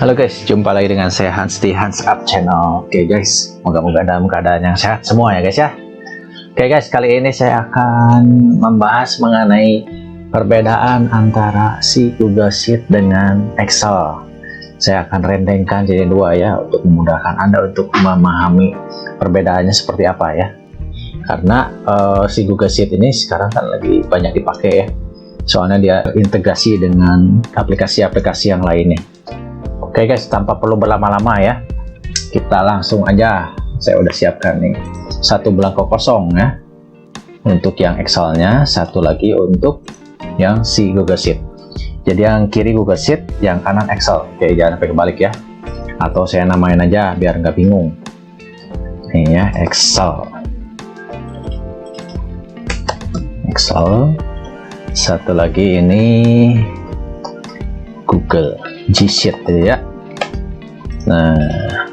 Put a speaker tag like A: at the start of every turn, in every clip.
A: Halo guys, jumpa lagi dengan saya Hans di Hans Up Channel. Oke guys, moga-moga dalam keadaan yang sehat semua ya guys ya. Oke guys, kali ini saya akan membahas mengenai perbedaan antara si Google Sheet dengan Excel. Saya akan rendengkan jadi dua ya, untuk memudahkan Anda untuk memahami perbedaannya seperti apa ya. Karena si Google Sheet ini sekarang kan lagi banyak dipakai ya. Soalnya dia integrasi dengan aplikasi-aplikasi yang lainnya. Oke guys, tanpa perlu berlama-lama ya, kita langsung aja. Saya udah siapkan nih satu belangko kosong ya untuk yang Excelnya, satu lagi untuk yang si Google Sheet. Jadi yang kiri Google Sheet, yang kanan Excel. Oke, jangan sampai kebalik ya, atau saya namain aja biar nggak bingung. Ini ya, Excel. Satu lagi ini Google G Sheet ya. Nah,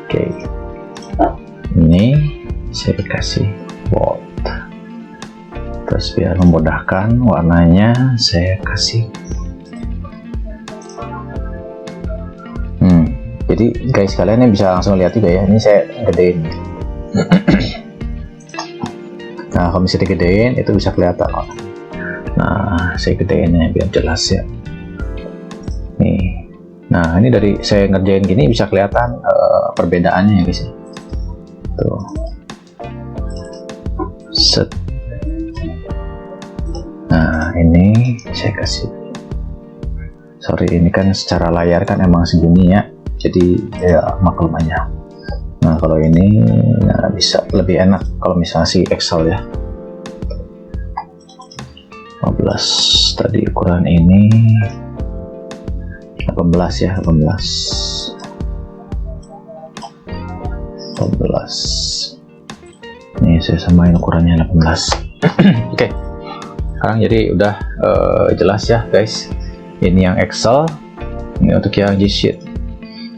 A: oke. Ini saya kasih bold. Terus biar memudahkan warnanya saya kasih. Jadi guys, kalian ini bisa langsung lihat juga ya. Ini saya gedein. Nah, kalau misalnya digedein itu bisa kelihatan. Nah, saya gedein ya biar jelas ya. Nih. Nah, ini dari saya ngerjain gini bisa kelihatan perbedaannya ya guys. Tuh. Set. Nah, ini saya kasih. Sorry, ini kan secara layar kan emang segini ya. Jadi ya maklum aja. Nah, kalau ini nah, bisa lebih enak kalau misalnya si Excel ya. 15 tadi ukuran ini 18 ya, 18. Nih saya samain ukurannya 18. Oke. Sekarang jadi udah jelas ya guys. Ini yang Excel, ini untuk yang G Sheet.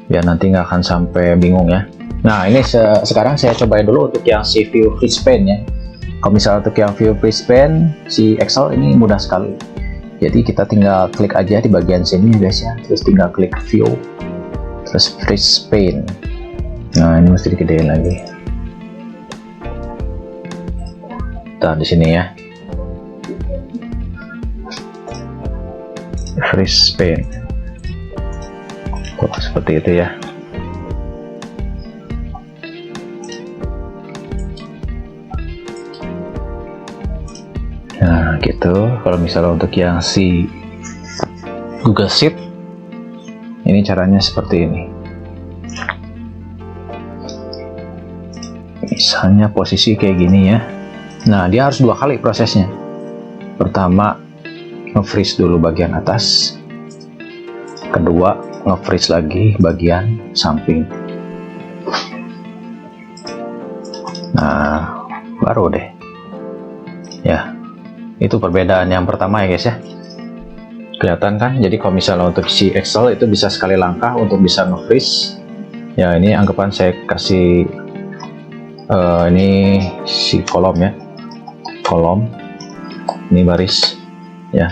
A: Biar nanti nggak akan sampai bingung ya. Nah, ini sekarang saya cobain dulu untuk yang si View Free Span ya. Kalau misalnya untuk yang View Free Span si Excel ini mudah sekali. Jadi kita tinggal klik aja di bagian sini ya guys ya. Terus tinggal klik View, terus Free Span. Nah, ini mesti digedein lagi. Nah, di sini ya. Free Span. Oh, seperti itu ya. Nah gitu. Kalau misalnya untuk yang si Google Sheet, ini caranya seperti ini. Misalnya posisi kayak gini ya. Nah, dia harus dua kali prosesnya. Pertama, nge-freeze dulu bagian atas. Kedua, nge-freeze lagi bagian samping. Nah, baru deh. Ya. Itu perbedaan yang pertama ya guys ya. Kelihatan kan? Jadi kalau misalnya untuk si Excel itu bisa sekali langkah untuk bisa nge-freeze. Ya, ini anggapan saya kasih ini si kolom ya. Kolom. Ini baris. Ya.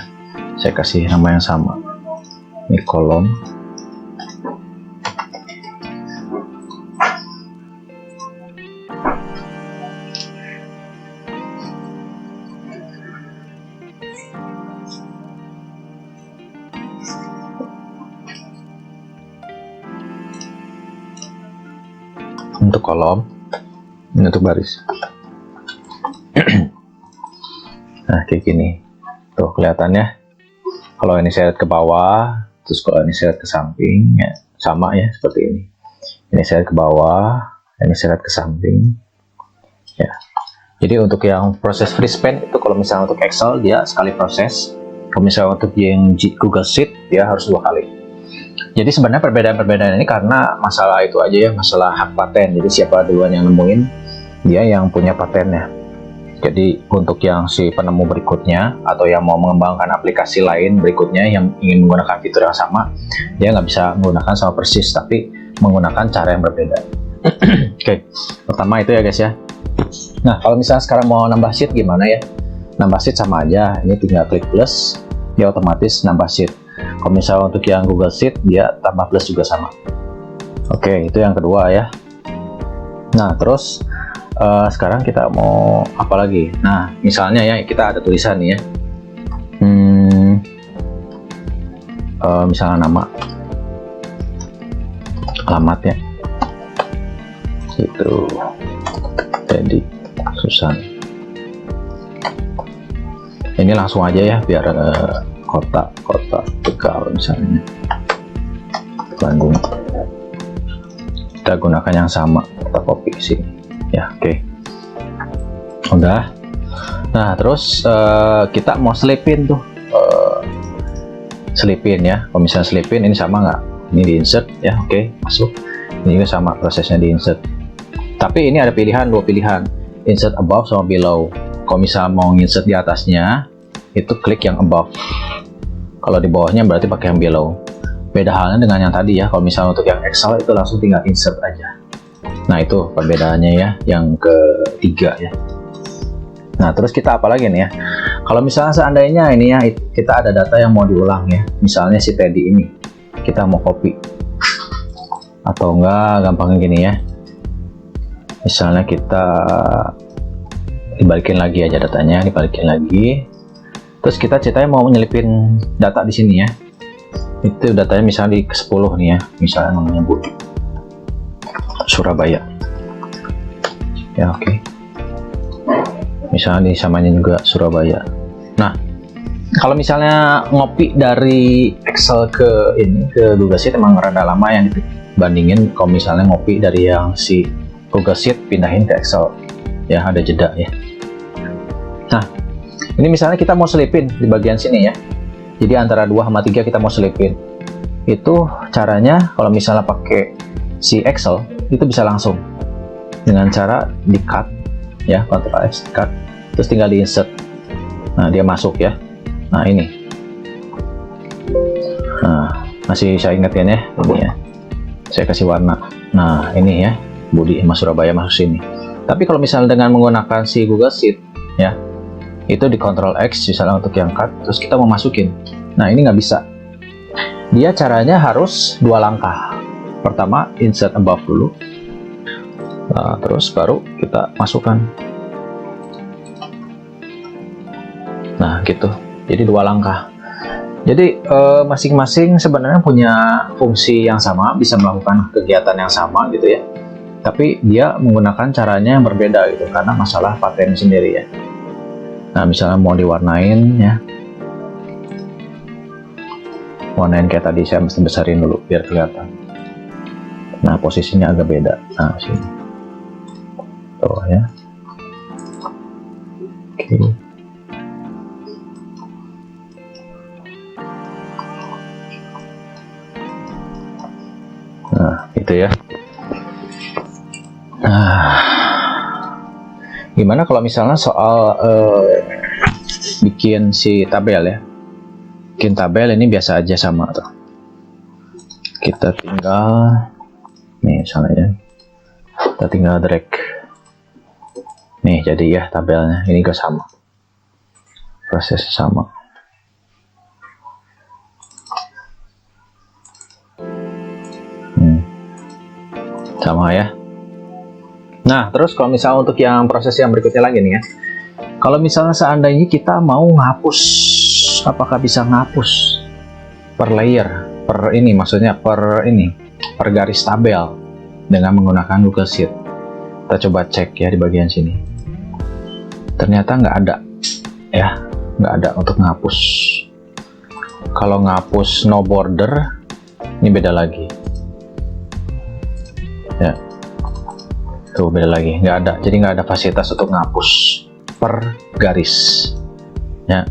A: Saya kasih nama yang sama. Ini kolom. Untuk kolom, ini untuk baris. Nah, kayak gini. Tuh kelihatannya. Kalau ini saya lihat ke bawah, terus kalau ini saya lihat ke samping, ya sama ya seperti ini. Ini saya lihat ke bawah, ini saya lihat ke samping. Ya. Jadi untuk yang proses free span itu kalau misalnya untuk Excel dia sekali proses. Kalau misalnya untuk yang Google Sheet dia harus dua kali. Jadi sebenarnya perbedaan-perbedaan ini karena masalah itu aja ya, masalah hak paten. Jadi siapa duluan yang nemuin, dia yang punya patennya. Jadi untuk yang si penemu berikutnya atau yang mau mengembangkan aplikasi lain berikutnya yang ingin menggunakan fitur yang sama, dia nggak bisa menggunakan sama persis, tapi menggunakan cara yang berbeda. Oke, pertama itu ya guys ya. Nah, kalau misalnya sekarang mau nambah sheet gimana ya? Nambah sheet sama aja, ini tinggal klik plus, dia otomatis nambah sheet. Kalau misalnya untuk yang Google Sheet dia tambah plus juga sama. Oke, itu yang kedua ya. Nah, terus sekarang kita mau apa lagi? Nah, misalnya ya kita ada tulisan nih ya. Misalnya nama, alamatnya itu Dedi Susan. Ini langsung aja ya, biar kota Tegal misalnya, Bandung. Kita gunakan yang sama, kita copy ke sini ya. Oke. Udah. Nah, terus kita mau selipin tuh, selipin ya. Kalau misalnya selipin, ini sama nggak? Ini di insert ya. Oke, masuk. Ini juga sama prosesnya di insert. Tapi ini ada pilihan, dua pilihan, insert above sama below. Kalau misalnya mau insert di atasnya, itu klik yang above. Kalau di bawahnya berarti pakai yang below. Beda halnya dengan yang tadi ya. Kalau misalnya untuk yang Excel itu langsung tinggal insert aja. Nah, itu perbedaannya ya, yang ketiga ya. Nah, terus kita apa lagi nih ya? Kalau misalnya seandainya ini ya, kita ada data yang mau diulang ya. Misalnya si Teddy ini, kita mau copy. Atau enggak, gampangnya gini ya. Misalnya kita dibalikin lagi aja datanya, dibalikin lagi. Terus kita ceritanya mau nyelipin data di sini ya. Itu datanya misalnya di ke-10 nih ya. Misalnya namanya Budi Surabaya. Ya, oke. Misalnya disamain juga Surabaya. Nah, kalau misalnya ngopi dari Excel ke ini ke Google Sheet emang rada lama yang dibandingin kalau misalnya ngopi dari yang si Google Sheet pindahin ke Excel. Ya, ada jeda ya. Nah, ini misalnya kita mau selipin di bagian sini ya. Jadi antara 2 sama 3 kita mau selipin. Itu caranya kalau misalnya pakai si Excel itu bisa langsung dengan cara di cut ya, Ctrl X cut, terus tinggal di insert. Nah, dia masuk ya. Nah, ini. Nah, masih saya ingatkan ya ini ya. Saya kasih warna. Nah, ini ya, Budi sama Surabaya masuk sini. Tapi kalau misalnya dengan menggunakan si Google Sheet ya, itu di Ctrl X misalnya untuk yang cut, terus kita mau masukin. Nah, ini nggak bisa. Dia caranya harus 2 langkah. Pertama, insert above dulu. Nah, terus baru kita masukkan. Nah, gitu. Jadi 2 langkah. Jadi masing-masing sebenarnya punya fungsi yang sama, bisa melakukan kegiatan yang sama gitu ya. Tapi dia menggunakan caranya yang berbeda gitu, karena masalah paten sendiri ya. Nah, misalnya mau diwarnain ya. Warnain kayak tadi, saya mesti besarin dulu biar kelihatan. Nah, posisinya agak beda. Nah, sini. Tuh ya. Oke. Nah, itu ya. Nah, gimana kalau misalnya soal bikin si tabel ya? Bikin tabel ini biasa aja sama tuh. Kita tinggal nih misalnya ya. Kita tinggal drag. Nih jadi ya tabelnya. Ini juga sama. Prosesnya sama. Sama ya. Nah, terus kalau misalnya untuk yang proses yang berikutnya lagi nih ya. Kalau misalnya seandainya kita mau ngapus, apakah bisa ngapus per layer, per ini maksudnya per garis tabel dengan menggunakan Google Sheet. Kita coba cek ya di bagian sini. Ternyata nggak ada ya, nggak ada untuk ngapus. Kalau ngapus no border, ini beda lagi. Ya, tuh beda lagi, nggak ada. Jadi nggak ada fasilitas untuk ngapus per garis. Ya.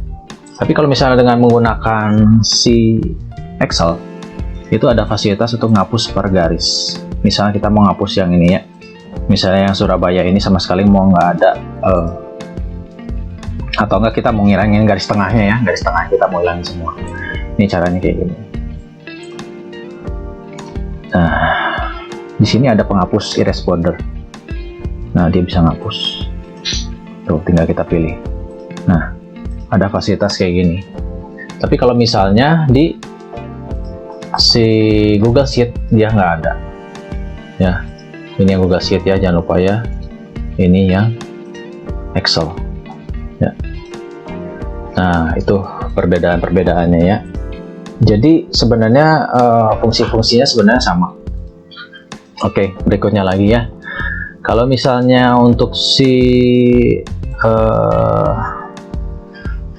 A: Tapi kalau misalnya dengan menggunakan si Excel, itu ada fasilitas untuk ngapus per garis. Misalnya kita mau ngapus yang ini ya, misalnya yang Surabaya ini sama sekali mau nggak ada, atau enggak kita mau ngilangin garis tengahnya ya, garis tengah kita mau hilangin semua. Ini caranya kayak gini. Nah, di sini ada penghapus erase border. Nah, dia bisa ngapus. Tuh, tinggal kita pilih. Nah, ada fasilitas kayak gini. Tapi kalau misalnya di si Google Sheet dia nggak ada. Ya, ini yang Google Sheet ya, jangan lupa ya. Ini yang Excel. Ya. Nah, itu perbedaan-perbedaannya ya. Jadi sebenarnya fungsi-fungsinya sebenarnya sama. Oke, berikutnya lagi ya. Kalau misalnya untuk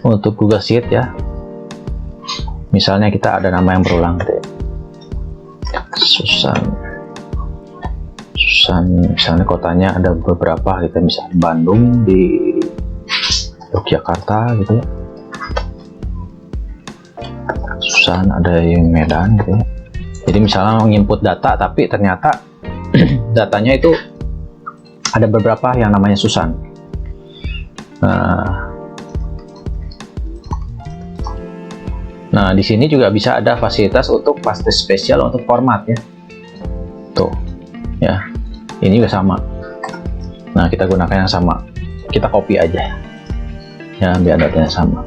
A: untuk Google Sheet ya, misalnya kita ada nama yang berulang gitu ya. Susan, misalnya kotanya ada beberapa gitu, misalnya Bandung, di Yogyakarta gitu ya. Susan ada yang Medan gitu ya. Jadi misalnya menginput data tapi ternyata datanya itu ada beberapa yang namanya Susan. Nah, di sini juga bisa ada fasilitas untuk paste spesial untuk format ya. Tuh, ya. Ini juga sama. Nah, kita gunakan yang sama. Kita copy aja. Ya, biar datanya sama.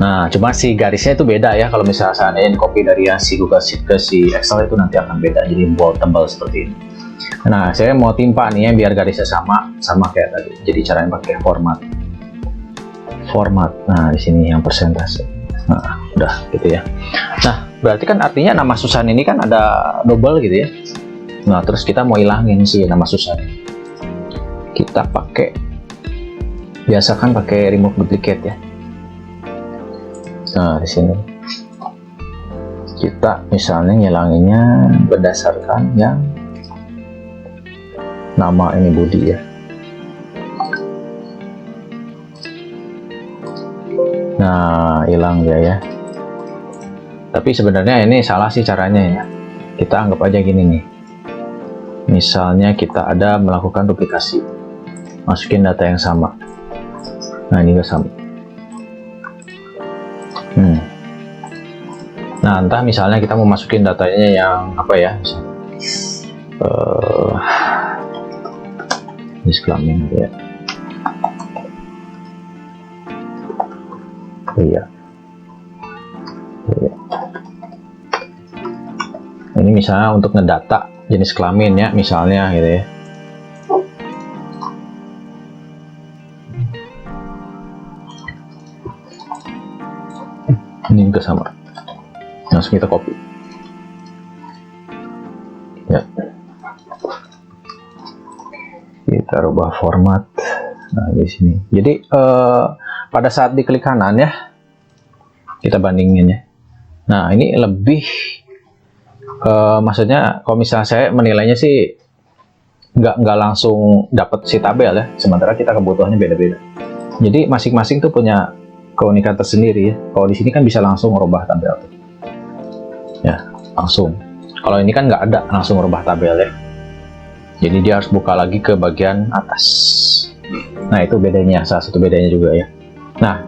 A: Nah, cuma si garisnya itu beda ya. Kalau misalnya seandainya copy dari yang si Google Sheet ke si Excel itu nanti akan beda. Jadi bold tebal seperti ini. Nah, saya mau timpa nih ya biar garisnya sama kayak tadi. Jadi caranya pakai format. Nah, di sini yang persentase. Nah, udah gitu ya. Nah, berarti kan artinya nama Susan ini kan ada double gitu ya. Nah, terus kita mau hilangin sih nama Susan. Kita biasakan pakai remove duplicate ya. Nah, di sini kita misalnya ngilanginnya berdasarkan yang nama ini Budi ya. Nah, hilang dia ya. Tapi sebenarnya ini salah sih caranya ya. Kita anggap aja gini nih. Misalnya kita ada melakukan duplikasi. Masukin data yang sama. Nah, ini juga sama. Nah, entah misalnya kita mau masukin datanya yang apa ya? Disclaiming ya. Iya. Ini misalnya untuk ngedata jenis kelamin ya, misalnya gitu ya. Ini juga sama. Langsung kita copy. Ya. Kita rubah format. Nah, di sini. Jadi pada saat diklik kanan ya, kita bandingin ya. Nah, ini lebih maksudnya kalau misalnya saya menilainya sih nggak langsung dapat si tabel ya, sementara kita kebutuhannya beda-beda. Jadi masing-masing tuh punya keunikan tersendiri ya. Kalau di sini kan bisa langsung merubah tabel ya, langsung. Kalau ini kan nggak ada langsung merubah tabel ya, jadi dia harus buka lagi ke bagian atas. Nah, itu bedanya, salah satu bedanya juga ya. Nah,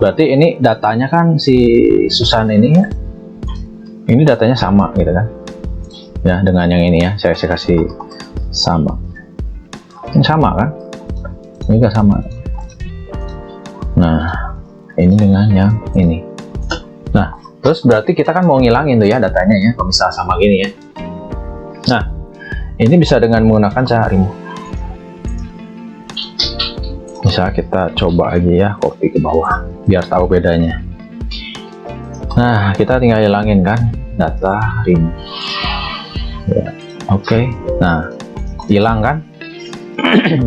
A: berarti ini datanya kan si Susan ini ya, ini datanya sama gitu kan ya, dengan yang ini ya. Saya kasih sama, ini sama kan, ini juga sama. Nah, ini dengan yang ini. Nah, terus berarti kita kan mau ngilangin tuh ya datanya ya, kalau misalnya sama gini ya. Nah, ini bisa dengan menggunakan cara remove. Misalnya kita coba aja ya, copy ke bawah biar tahu bedanya. Nah, kita tinggal hilangin kan data remove ya. Oke. Nah, hilang kan.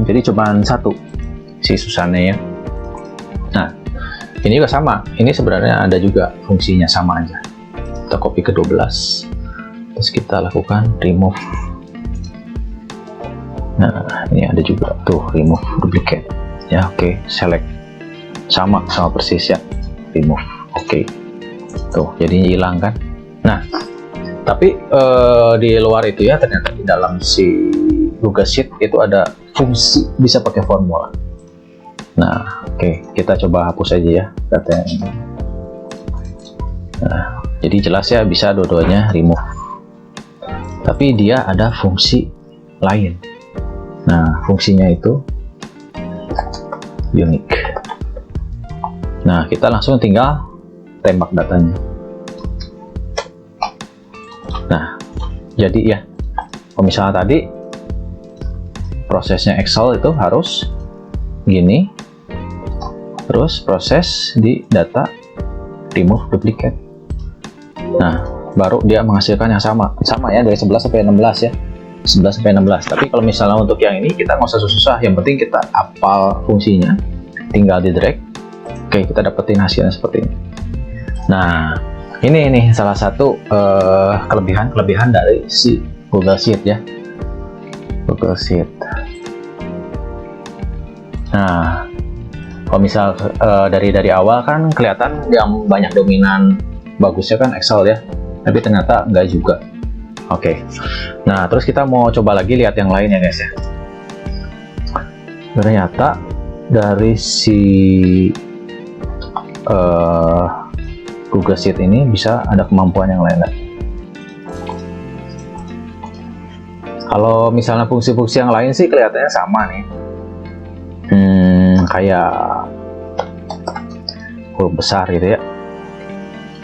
A: Jadi cuma satu si Susannya ya. Nah, ini juga sama. Ini sebenarnya ada juga fungsinya sama aja. Kita copy ke 12, terus kita lakukan remove. Nah, ini ada juga tuh remove duplicate ya. Oke, select, sama persis ya, remove. Oke, tuh jadi hilang kan. Nah, tapi di luar itu ya, ternyata di dalam si Google Sheet itu ada fungsi bisa pakai formula. Nah, oke, kita coba hapus aja ya data yang ini. Nah, jadi jelas ya bisa dua-duanya remove, tapi dia ada fungsi lain. Nah, fungsinya itu unique. Nah, kita langsung tinggal tembak datanya. Nah, Jadi ya, kalau misalnya tadi prosesnya Excel itu harus gini, terus proses di data remove duplicate. Nah, baru dia menghasilkan yang sama ya, dari 11 sampai 16 ya, 11 sampai 16. Tapi kalau misalnya untuk yang ini kita nggak usah susah, yang penting kita hafal fungsinya, tinggal di drag. Oke, kita dapetin hasilnya seperti ini. Nah, ini salah satu kelebihan dari si Google Sheet ya, Google Sheet. Nah, kalau misal dari awal kan kelihatan yang banyak dominan bagusnya kan Excel ya, tapi ternyata enggak juga. Oke. Nah, terus kita mau coba lagi lihat yang lain ya guys ya. Ternyata dari si Google Sheet ini bisa ada kemampuan yang lain. Kalau misalnya fungsi-fungsi yang lain sih kelihatannya sama nih. Kayak huruf besar gitu ya.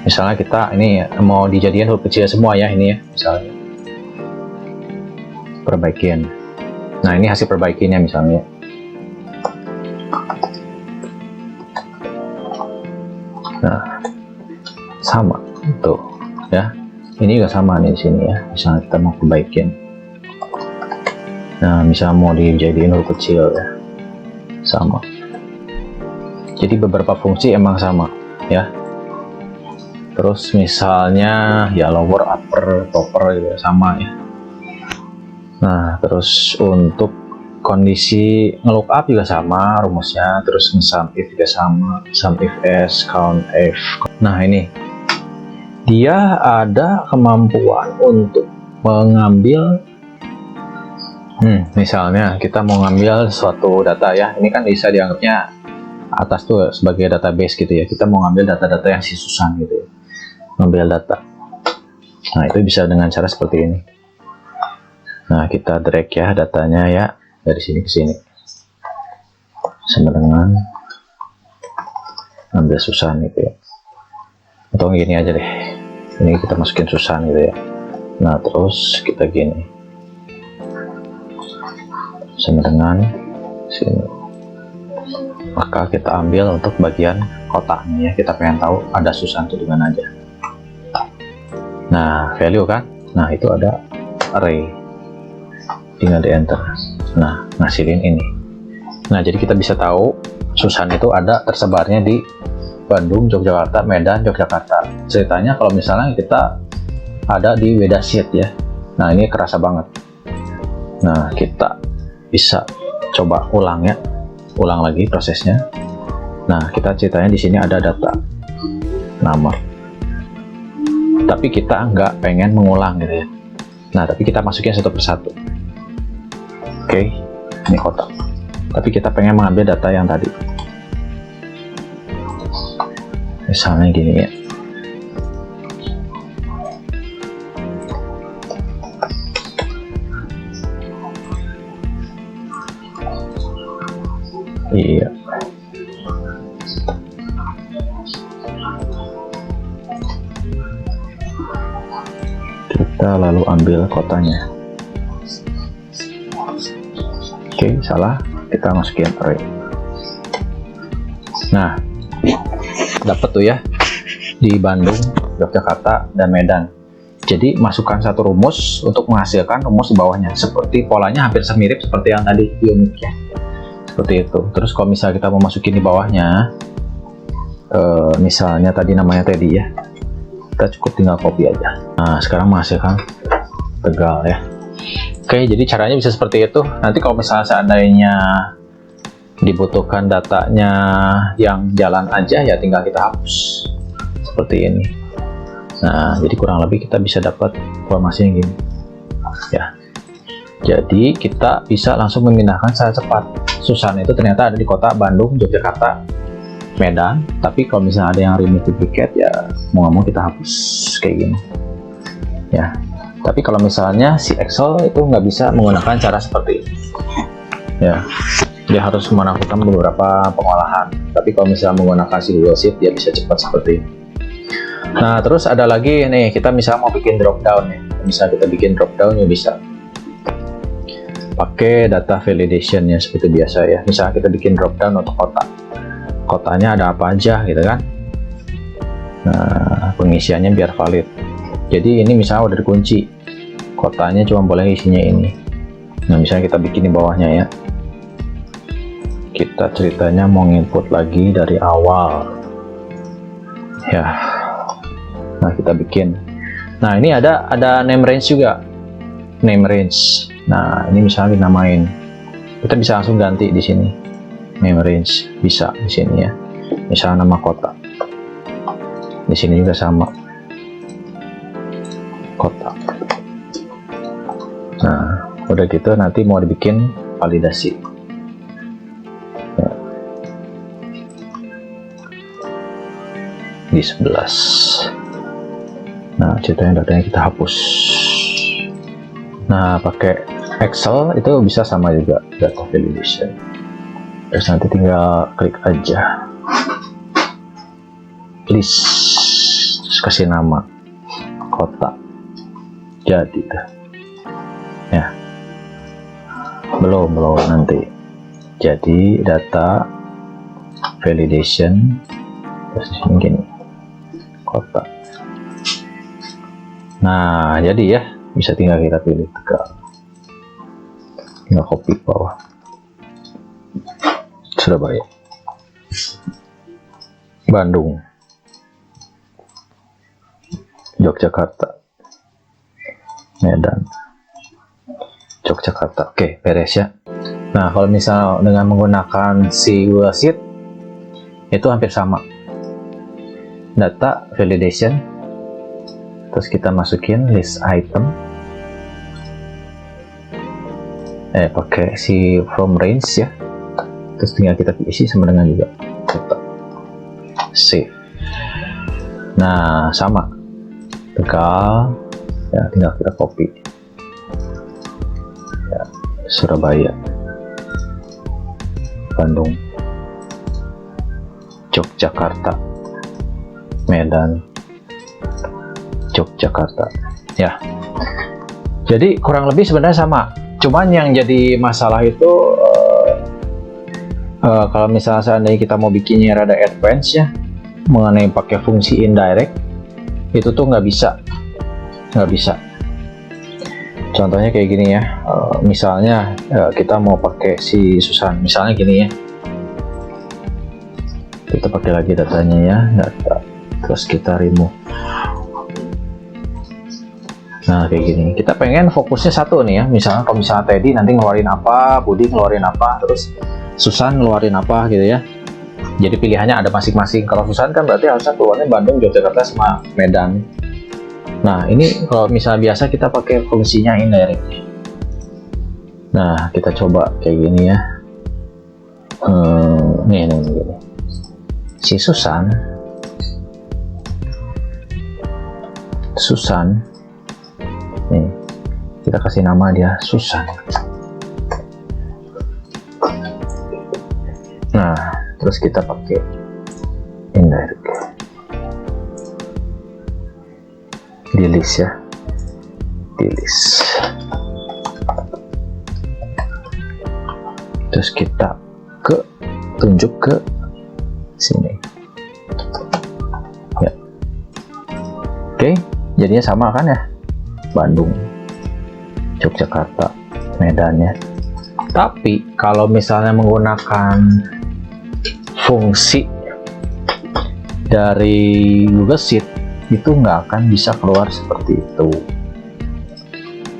A: Misalnya kita ini mau dijadikan huruf kecil semua ya, ini ya misalnya. Perbaikin. Nah, ini hasil perbaikinnya misalnya. Nah, sama tuh ya. Ini juga sama nih di sini ya. Misalnya kita mau perbaikin. Nah, misalnya mau dijadiin huruf kecil ya. Sama. Jadi beberapa fungsi emang sama ya. Terus misalnya ya lower, upper, topper juga sama ya. Nah, terus untuk kondisi nge-lookup juga sama rumusnya, terus nge-sum if juga sama, sum if s, count f. Nah, ini dia ada kemampuan untuk mengambil misalnya kita mau ngambil suatu data ya, ini kan bisa dianggapnya atas tuh sebagai database gitu ya, kita mau ngambil data-data yang si Susan gitu ya, ngambil data. Nah, itu bisa dengan cara seperti ini. Nah, kita drag ya datanya ya dari sini ke sini sama dengan ambil Susan gitu ya, atau gini aja deh, ini kita masukin Susan gitu ya. Nah, terus kita gini sama dengan sini, maka kita ambil untuk bagian kotaknya ya, kita pengen tahu ada Susan itu di mana aja. Nah, value kan, nah itu ada array, tinggal di enter. Nah, ngasilin ini. Nah, jadi kita bisa tahu Susan itu ada tersebarnya di Bandung, Yogyakarta, Medan, Yogyakarta. Ceritanya kalau misalnya kita ada di Weda Sheet ya, nah ini kerasa banget. Nah, kita bisa coba ulang ya, ulang lagi prosesnya. Nah, kita ceritanya di sini ada data nama, tapi kita nggak pengen mengulang gitu ya. Nah, tapi kita masukin satu persatu. Oke, ini kotak, tapi kita pengen mengambil data yang tadi, misalnya gini ya. Iya. Kita lalu ambil kotanya. Oke, salah. Kita masukin array. Nah, dapat tuh ya di Bandung, Yogyakarta, dan Medan. Jadi masukkan satu rumus untuk menghasilkan rumus di bawahnya. Seperti polanya hampir semirip seperti yang tadi di uniknya. Seperti itu. Terus kalau misalnya kita mau masukin di bawahnya, misalnya tadi namanya Teddy ya, kita cukup tinggal copy aja. Nah, sekarang menghasilkan Tegal ya. Oke, jadi caranya bisa seperti itu. Nanti kalau misalnya seandainya dibutuhkan datanya yang jalan aja ya, tinggal kita hapus seperti ini. Nah, jadi kurang lebih kita bisa dapat informasinya gini ya. Jadi kita bisa langsung memindahkan secara cepat. Susan itu ternyata ada di kota Bandung, Yogyakarta, Medan. Tapi kalau misalnya ada yang remove duplicate ya mau nggak mau kita hapus kayak gini ya. Tapi kalau misalnya si Excel itu nggak bisa menggunakan cara seperti ini ya, dia harus melakukan beberapa pengolahan. Tapi kalau misalnya menggunakan si Google Sheet dia bisa cepat seperti ini. Nah, terus ada lagi nih, kita misalnya mau bikin drop down nih. Bisa kita bikin drop down ya, bisa pakai data validation ya seperti biasa ya. Misalnya kita bikin drop down untuk kota, kotanya ada apa aja gitu kan. Nah, pengisiannya biar valid. Jadi ini misalnya udah dikunci, kotanya cuma boleh isinya ini. Nah, misalnya kita bikin di bawahnya ya, kita ceritanya mau input lagi dari awal ya. Nah, kita bikin. Nah, ini ada name range juga, name range. Nah, ini misalnya dinamain, kita bisa langsung ganti di sini, name range bisa di sini ya. Misalnya nama kota, di sini juga sama, kota. Nah, udah gitu nanti mau dibikin validasi ya. Di 11. Nah, ceritanya datanya kita hapus. Nah, pakai Excel itu bisa sama juga, data validation. Terus nanti tinggal klik aja list, terus kasih nama kota, jadi tuh ya. Belum nanti jadi data validation, terus ini gini, kota. Nah, jadi ya, bisa tinggal kita pilih Tegal, tinggal copy bawah, Surabaya, Bandung, Yogyakarta, Medan, Yogyakarta. Oke, beres ya. Nah, kalau misal dengan menggunakan si Google Sheet itu hampir sama, data validation, terus kita masukin list item, pakai si from range ya, terus tinggal kita isi sama dengan juga data save. Nah, sama Tegal ya, tinggal kita copy ya, Surabaya, Bandung, Yogyakarta, Medan, Yogyakarta ya. Jadi kurang lebih sebenarnya sama, cuman yang jadi masalah itu kalau misalnya seandainya kita mau bikinnya rada advance ya, mengenai pakai fungsi indirect, itu tuh nggak bisa. Contohnya kayak gini ya, misalnya kita mau pakai si Susan, misalnya gini ya, kita pakai lagi datanya ya, data, terus kita remove. Nah, kayak gini, kita pengen fokusnya satu nih ya, misalnya kalau misalnya Teddy nanti ngeluarin apa, Budi ngeluarin apa, terus Susan ngeluarin apa gitu ya. Jadi pilihannya ada masing-masing. Kalau Susan kan berarti harusnya keluarnya Bandung, Yogyakarta, sama Medan. Nah, ini kalau misalnya biasa kita pakai fungsinya indirect. Nah, kita coba kayak gini ya. Nih. Si Susan, nih, kita kasih nama dia Susan. Nah, terus kita pakai indirect di list ya, di list. Terus kita tunjuk ke sini ya. Oke, jadinya sama kan ya, Bandung, Yogyakarta, Medan ya. Tapi kalau misalnya menggunakan fungsi dari Google Sheet, itu nggak akan bisa keluar seperti itu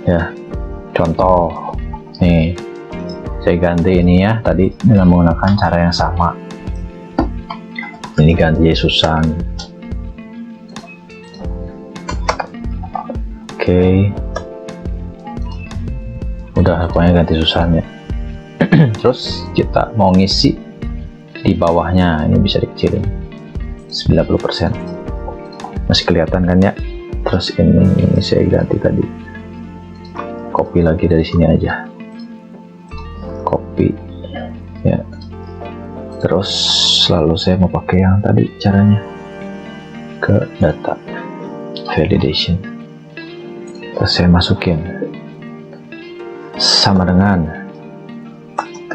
A: ya. Contoh nih, saya ganti ini ya, tadi dengan menggunakan cara yang sama. Ini ganti Susan. Oke, udah pokoknya ganti Susan ya. Terus kita mau ngisi di bawahnya, ini bisa dikecilin 90%, masih kelihatan kan ya. Terus ini saya ganti tadi, copy lagi dari sini aja, copy ya. Terus lalu saya mau pakai yang tadi caranya, ke data validation, terus saya masukin sama dengan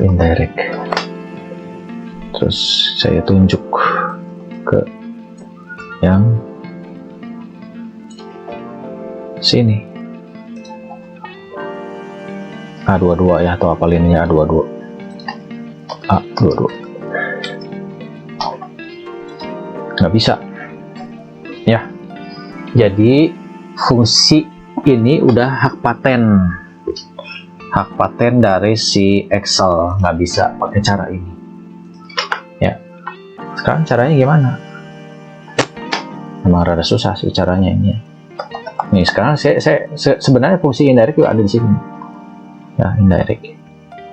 A: indirect, terus saya tunjuk ke yang sini A22 ya, atau apalinnya A22 nggak bisa ya. Jadi fungsi ini udah hak paten dari si Excel, nggak bisa pakai cara ini ya. Sekarang caranya gimana? Emang rada susah sih caranya ini ya. Nih sekarang saya sebenarnya fungsi indirect juga ada di sini ya, indirect.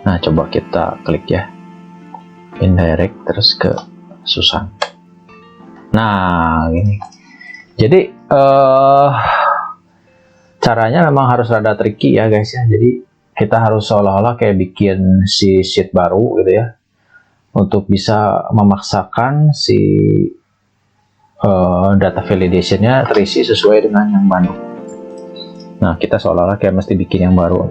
A: Nah coba kita klik ya, indirect, terus ke Susan. Nah gini, jadi caranya memang harus rada tricky ya guys ya. Jadi kita harus seolah-olah kayak bikin si sheet baru gitu ya, untuk bisa memaksakan si data validation-nya terisi sesuai dengan yang baru. Nah kita seolah-olah kayak mesti bikin yang baru.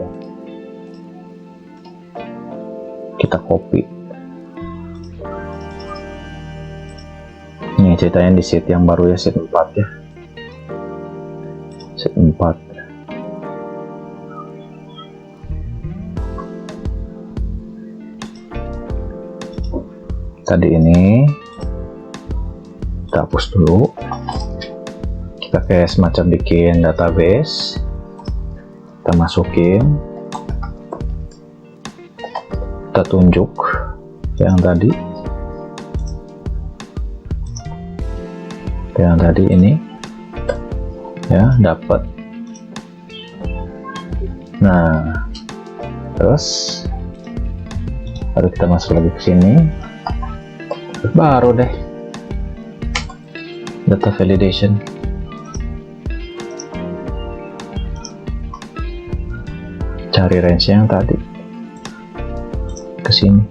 A: Kita copy. Ini ceritanya di sheet yang baru ya, sheet 4 ya, sheet 4. Tadi ini kita hapus dulu, kita kayak semacam bikin database, kita masukin, kita tunjuk yang tadi ini ya, dapat. Nah terus baru kita masuk lagi ke sini, baru deh data validation. Cari range yang tadi ke sini.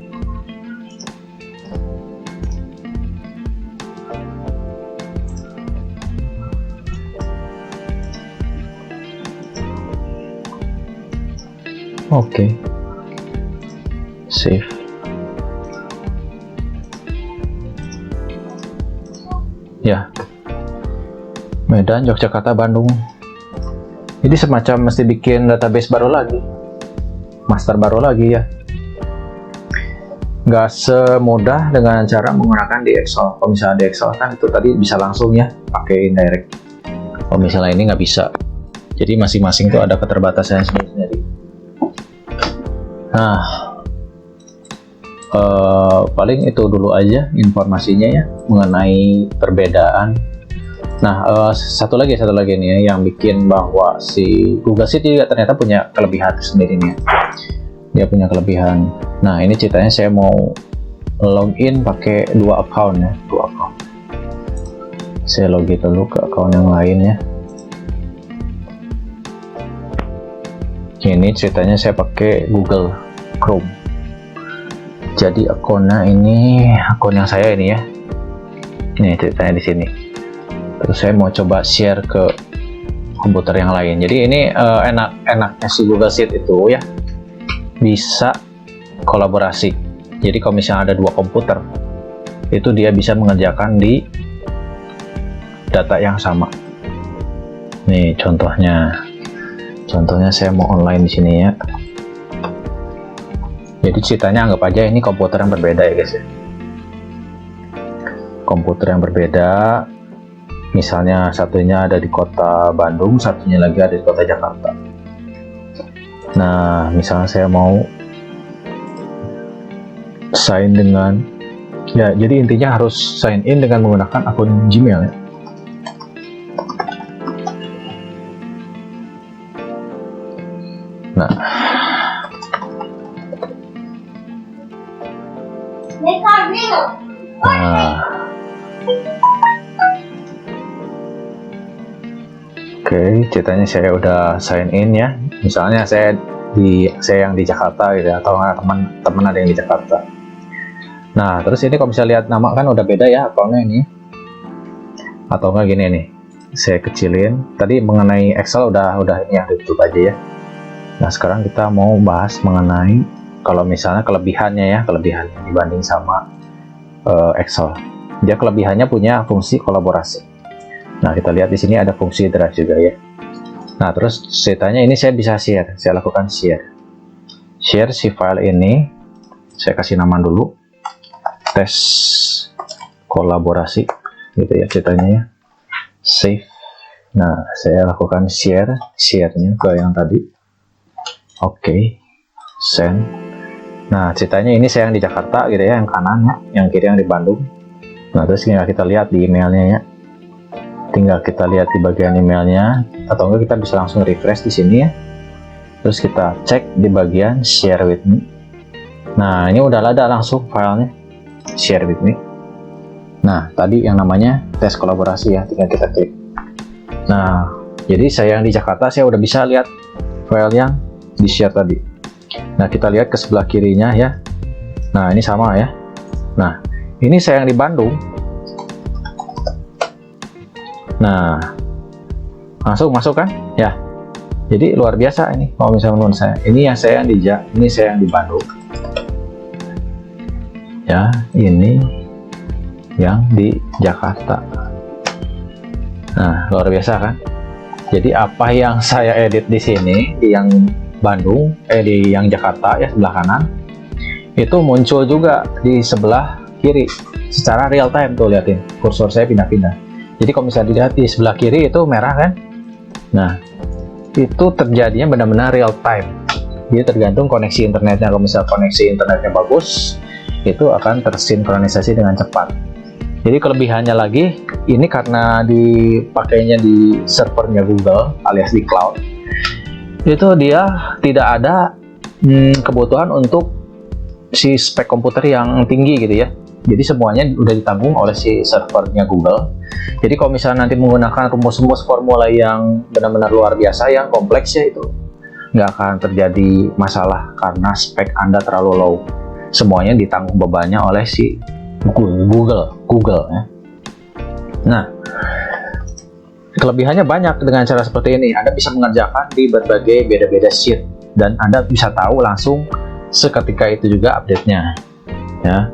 A: Oke. Save. Ya, Medan, Yogyakarta, Bandung. Jadi semacam mesti bikin database baru lagi, master baru lagi ya. Nggak semudah dengan cara menggunakan di Excel. Kalau misalnya di Excel kan itu tadi bisa langsung ya pakai indirect. Kalau misalnya ini nggak bisa. Jadi masing-masing tuh ada keterbatasan sendiri. Nah, paling itu dulu aja informasinya ya mengenai perbedaan. Nah satu lagi nih ya, yang bikin bahwa si Google Sheet juga ternyata punya kelebihan sendiri nih. Dia punya kelebihan. Nah ini ceritanya saya mau login pakai dua account ya, saya login dulu ke account yang lain ya. Ini ceritanya saya pakai Google Chrome. Jadi akunnya ini akun yang saya ini ya. Ini ceritanya di sini. Terus saya mau coba share ke komputer yang lain. Jadi ini enaknya si Google Sheet itu ya, bisa kolaborasi. Jadi kalau misalnya ada dua komputer, itu dia bisa mengerjakan di data yang sama. Nih contohnya saya mau online di sini ya. Jadi ceritanya anggap aja ini komputer yang berbeda ya guys ya. Komputer yang berbeda, misalnya satunya ada di kota Bandung, satunya lagi ada di kota Jakarta. Nah misalnya saya mau sign dengan ya, jadi intinya harus sign in dengan menggunakan akun Gmail ya. Nah oke, ceritanya saya udah sign in ya. Misalnya saya yang di Jakarta gitu ya, atau teman ada yang di Jakarta. Nah terus ini kalau bisa lihat nama kan udah beda ya akunnya ini. Atau enggak gini nih, saya kecilin. Tadi mengenai Excel udah ini ya, ditutup aja ya. Nah sekarang kita mau bahas mengenai kalau misalnya kelebihannya dibanding sama Excel. Dia kelebihannya punya fungsi kolaborasi. Nah kita lihat di sini ada fungsi drive juga ya. Nah terus ceritanya ini saya bisa share, saya lakukan share si file ini. Saya kasih nama dulu, tes kolaborasi gitu ya ceritanya ya. Save. Nah saya lakukan share-nya ke yang tadi. Oke, send. Nah ceritanya ini saya yang di Jakarta gitu ya, yang kanan ya, yang kiri yang di Bandung. Nah terus tinggal kita lihat di emailnya ya, tinggal kita lihat di bagian emailnya, atau enggak kita bisa langsung refresh di sini ya. Terus kita cek di bagian share with me. Nah ini udah ada langsung filenya share with me. Nah tadi yang namanya tes kolaborasi ya, tinggal kita klik. Nah jadi saya yang di Jakarta, saya udah bisa lihat file yang di share tadi. Nah kita lihat ke sebelah kirinya ya. Nah ini sama ya. Nah ini saya yang di Bandung. Nah langsung masuk kan ya. Jadi luar biasa ini. Kalau misalnya menurut saya, ini yang saya yang di Bandung ya, ini yang di Jakarta. Nah luar biasa kan. Jadi apa yang saya edit di sini, di yang Bandung, di yang Jakarta ya sebelah kanan, itu muncul juga di sebelah kiri secara real time. Tuh liatin, kursor saya pindah-pindah. Jadi kalau misalnya dilihat di sebelah kiri itu merah kan. Nah itu terjadinya benar-benar real time. Jadi tergantung koneksi internetnya. Kalau misalnya koneksi internetnya bagus, itu akan tersinkronisasi dengan cepat. Jadi kelebihannya lagi, ini karena dipakainya di servernya Google alias di cloud, itu dia tidak ada kebutuhan untuk si spek komputer yang tinggi gitu ya. Jadi semuanya udah ditanggung oleh si servernya Google. Jadi kalau misalnya nanti menggunakan rumus-rumus formula yang benar-benar luar biasa, yang kompleks ya, itu nggak akan terjadi masalah karena spek Anda terlalu low. Semuanya ditanggung bebannya oleh si Google ya. Nah kelebihannya banyak dengan cara seperti ini. Anda bisa mengerjakan di berbagai beda-beda sheet dan Anda bisa tahu langsung seketika itu juga update-nya ya.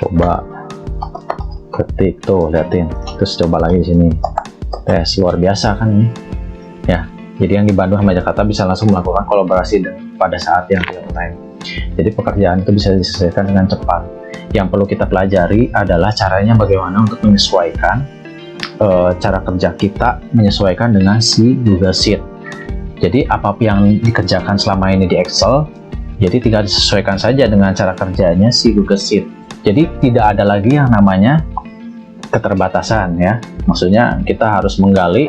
A: Coba ketik tuh, liatin, terus coba lagi di sini. Tes luar biasa kan ini ya. Jadi yang di Bandung sama Jakarta bisa langsung melakukan kolaborasi pada saat yang real time. Jadi pekerjaan itu bisa diselesaikan dengan cepat. Yang perlu kita pelajari adalah caranya bagaimana untuk menyesuaikan cara kerja kita, menyesuaikan dengan si Google Sheet. Jadi apapun yang dikerjakan selama ini di Excel, jadi tinggal disesuaikan saja dengan cara kerjanya si Google Sheet. Jadi tidak ada lagi yang namanya keterbatasan ya. Maksudnya kita harus menggali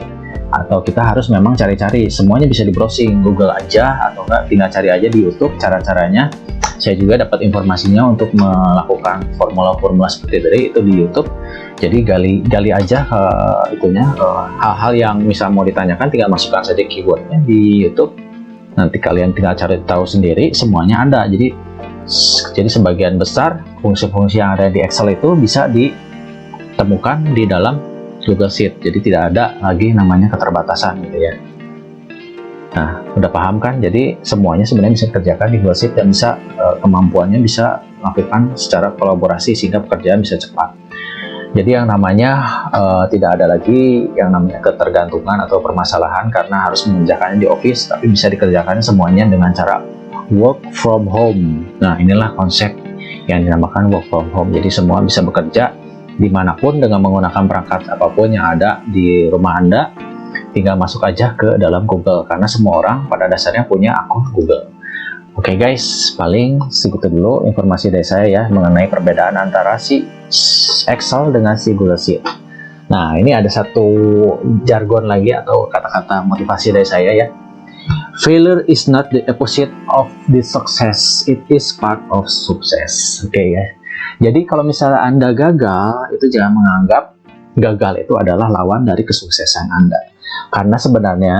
A: atau kita harus memang cari-cari. Semuanya bisa di browsing Google aja, atau enggak tinggal cari aja di YouTube cara-caranya. Saya juga dapat informasinya untuk melakukan formula-formula seperti tadi itu di YouTube. Jadi gali aja hal-hal yang misal mau ditanyakan, tinggal masukkan saja keywordnya di YouTube. Nanti kalian tinggal cari tahu sendiri, semuanya ada. Jadi sebagian besar fungsi-fungsi yang ada di Excel itu bisa ditemukan di dalam Google Sheet. Jadi tidak ada lagi namanya keterbatasan gitu ya. Nah, udah paham kan? Jadi semuanya sebenarnya bisa dikerjakan di Google Sheet dan bisa kemampuannya bisa melakukan secara kolaborasi sehingga pekerjaan bisa cepat. Jadi yang namanya tidak ada lagi yang namanya ketergantungan atau permasalahan karena harus mengerjakannya di office, tapi bisa dikerjakan semuanya dengan cara work from home. Nah, inilah konsep yang dinamakan work from home. Jadi semua bisa bekerja dimanapun dengan menggunakan perangkat apapun yang ada di rumah Anda. Tinggal masuk aja ke dalam Google, karena semua orang pada dasarnya punya akun Google. Oke guys, paling segitu dulu informasi dari saya ya mengenai perbedaan antara si Excel dengan si Google Sheet. Nah, ini ada satu jargon lagi atau kata-kata motivasi dari saya ya. Failure is not the opposite of the success, it is part of success. Oke ya. Jadi kalau misalnya Anda gagal, itu jangan menganggap gagal itu adalah lawan dari kesuksesan Anda. Karena sebenarnya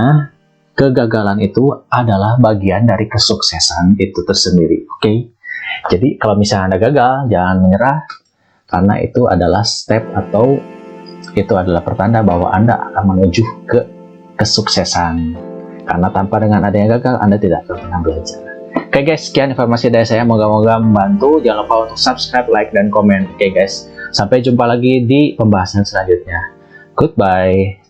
A: kegagalan itu adalah bagian dari kesuksesan itu tersendiri. Oke. Jadi kalau misalnya Anda gagal, jangan menyerah. karena itu adalah step atau itu adalah pertanda bahwa Anda akan menuju ke kesuksesan. Karena tanpa dengan adanya gagal, Anda tidak akan pernah belajar. Oke guys, sekian informasi dari saya. Moga-moga membantu. Jangan lupa untuk subscribe, like, dan komen. Oke guys, sampai jumpa lagi di pembahasan selanjutnya. Goodbye.